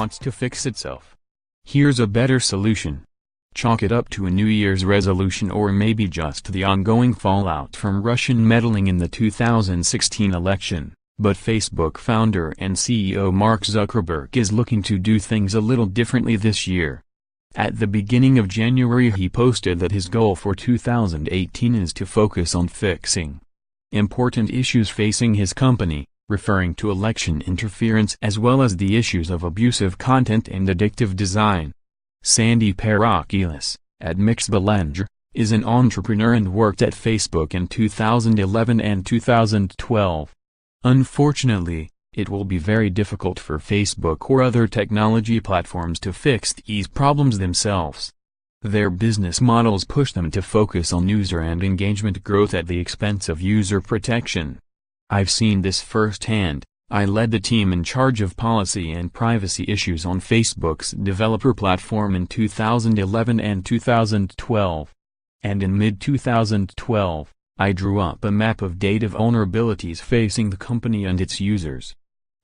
wants to fix itself. Here's a better solution. Chalk it up to a New Year's resolution or maybe just the ongoing fallout from Russian meddling in the 2016 election, but Facebook founder and CEO Mark Zuckerberg is looking to do things a little differently this year. At the beginning of January he posted that his goal for 2018 is to focus on fixing important issues facing his company, referring to election interference as well as the issues of abusive content and addictive design. Sandy Parakilas, at Mixbellanger, is an entrepreneur and worked at Facebook in 2011 and 2012. Unfortunately, it will be very difficult for Facebook or other technology platforms to fix these problems themselves. Their business models push them to focus on user and engagement growth at the expense of user protection. I've seen this firsthand. I led the team in charge of policy and privacy issues on Facebook's developer platform in 2011 and 2012. And in mid-2012, I drew up a map of data vulnerabilities facing the company and its users.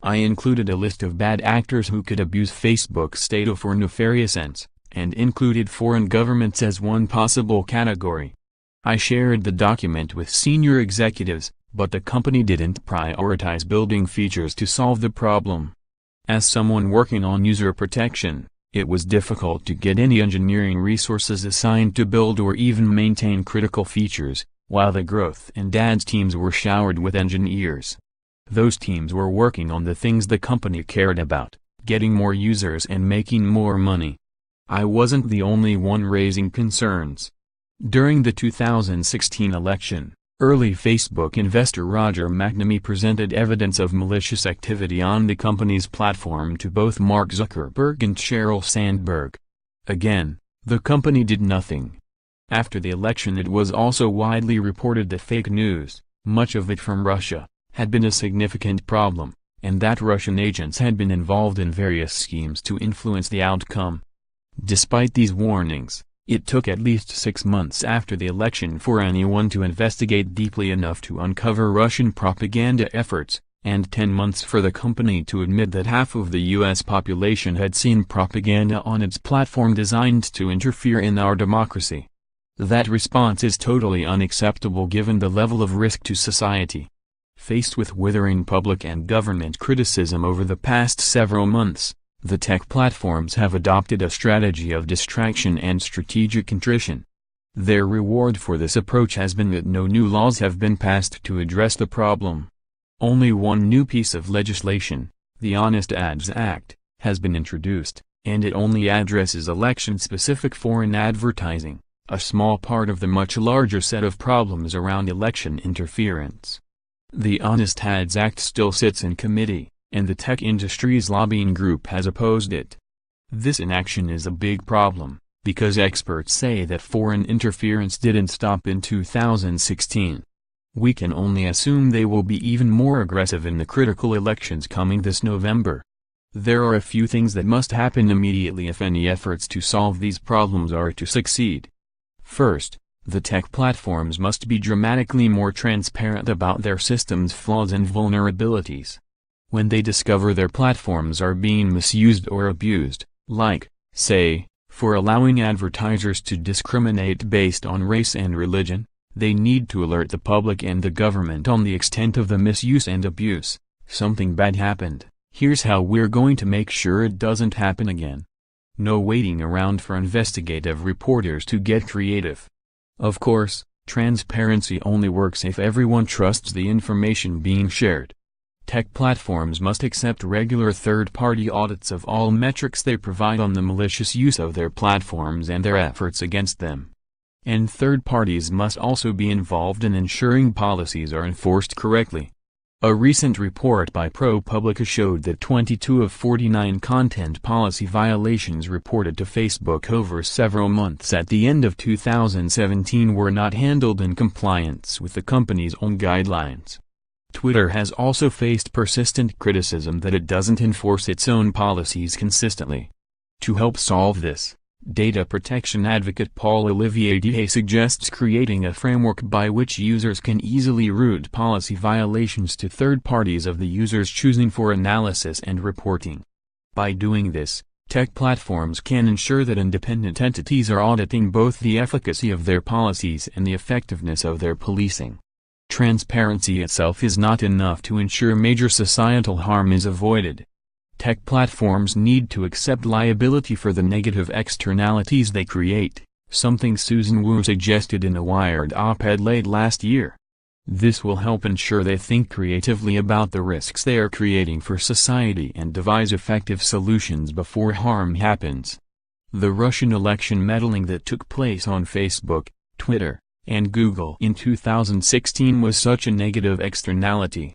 I included a list of bad actors who could abuse Facebook's data for nefarious ends, and included foreign governments as one possible category. I shared the document with senior executives, but the company didn't prioritize building features to solve the problem. As someone working on user protection, it was difficult to get any engineering resources assigned to build or even maintain critical features, while the growth and ads teams were showered with engineers. Those teams were working on the things the company cared about, getting more users and making more money. I wasn't the only one raising concerns. During the 2016 election, early Facebook investor Roger McNamee presented evidence of malicious activity on the company's platform to both Mark Zuckerberg and Sheryl Sandberg. Again, the company did nothing. After the election it was also widely reported that fake news, much of it from Russia, had been a significant problem, and that Russian agents had been involved in various schemes to influence the outcome. Despite these warnings, it took at least 6 months after the election for anyone to investigate deeply enough to uncover Russian propaganda efforts, and 10 months for the company to admit that half of the U.S. population had seen propaganda on its platform designed to interfere in our democracy. That response is totally unacceptable given the level of risk to society. Faced with withering public and government criticism over the past several months, the tech platforms have adopted a strategy of distraction and strategic contrition. Their reward for this approach has been that no new laws have been passed to address the problem. Only one new piece of legislation, the Honest Ads Act, has been introduced, and it only addresses election-specific foreign advertising, a small part of the much larger set of problems around election interference. The Honest Ads Act still sits in committee, and the tech industry's lobbying group has opposed it. This inaction is a big problem, because experts say that foreign interference didn't stop in 2016. We can only assume they will be even more aggressive in the critical elections coming this November. There are a few things that must happen immediately if any efforts to solve these problems are to succeed. First, the tech platforms must be dramatically more transparent about their systems' flaws and vulnerabilities. When they discover their platforms are being misused or abused, like, say, for allowing advertisers to discriminate based on race and religion, they need to alert the public and the government on the extent of the misuse and abuse. Something bad happened, here's how we're going to make sure it doesn't happen again. No waiting around for investigative reporters to get creative. Of course, transparency only works if everyone trusts the information being shared. Tech platforms must accept regular third-party audits of all metrics they provide on the malicious use of their platforms and their efforts against them. And third parties must also be involved in ensuring policies are enforced correctly. A recent report by ProPublica showed that 22 of 49 content policy violations reported to Facebook over several months at the end of 2017 were not handled in compliance with the company's own guidelines. Twitter has also faced persistent criticism that it doesn't enforce its own policies consistently. To help solve this, data protection advocate Paul-Olivier Dehaye suggests creating a framework by which users can easily route policy violations to third parties of the user's choosing for analysis and reporting. By doing this, tech platforms can ensure that independent entities are auditing both the efficacy of their policies and the effectiveness of their policing. Transparency itself is not enough to ensure major societal harm is avoided. Tech platforms need to accept liability for the negative externalities they create, something Susan Wu suggested in a Wired op-ed late last year. This will help ensure they think creatively about the risks they are creating for society and devise effective solutions before harm happens. The Russian election meddling that took place on Facebook, Twitter, and Google in 2016 was such a negative externality.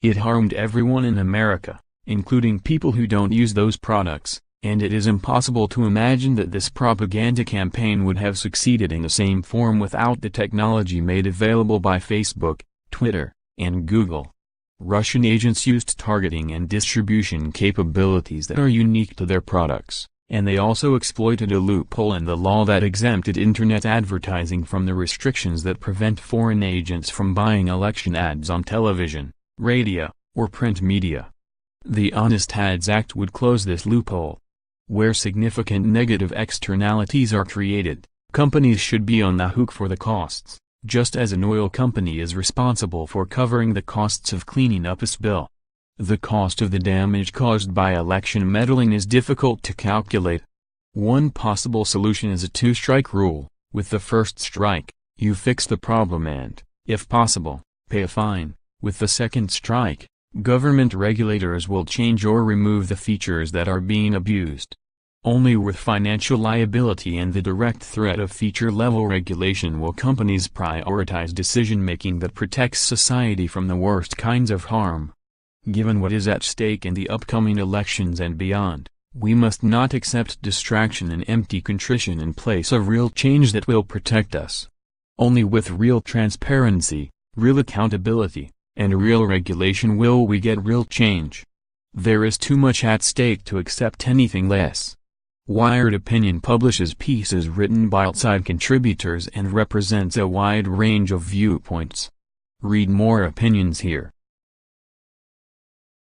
It harmed everyone in America, including people who don't use those products, and it is impossible to imagine that this propaganda campaign would have succeeded in the same form without the technology made available by Facebook, Twitter, and Google. Russian agents used targeting and distribution capabilities that are unique to their products, and they also exploited a loophole in the law that exempted Internet advertising from the restrictions that prevent foreign agents from buying election ads on television, radio, or print media. The Honest Ads Act would close this loophole. Where significant negative externalities are created, companies should be on the hook for the costs, just as an oil company is responsible for covering the costs of cleaning up a spill. The cost of the damage caused by election meddling is difficult to calculate. One possible solution is a two-strike rule. With the first strike, you fix the problem and, if possible, pay a fine. With the second strike, government regulators will change or remove the features that are being abused. Only with financial liability and the direct threat of feature-level regulation will companies prioritize decision-making that protects society from the worst kinds of harm. Given what is at stake in the upcoming elections and beyond, we must not accept distraction and empty contrition in place of real change that will protect us. Only with real transparency, real accountability, and real regulation will we get real change. There is too much at stake to accept anything less. Wired Opinion publishes pieces written by outside contributors and represents a wide range of viewpoints. Read more opinions here.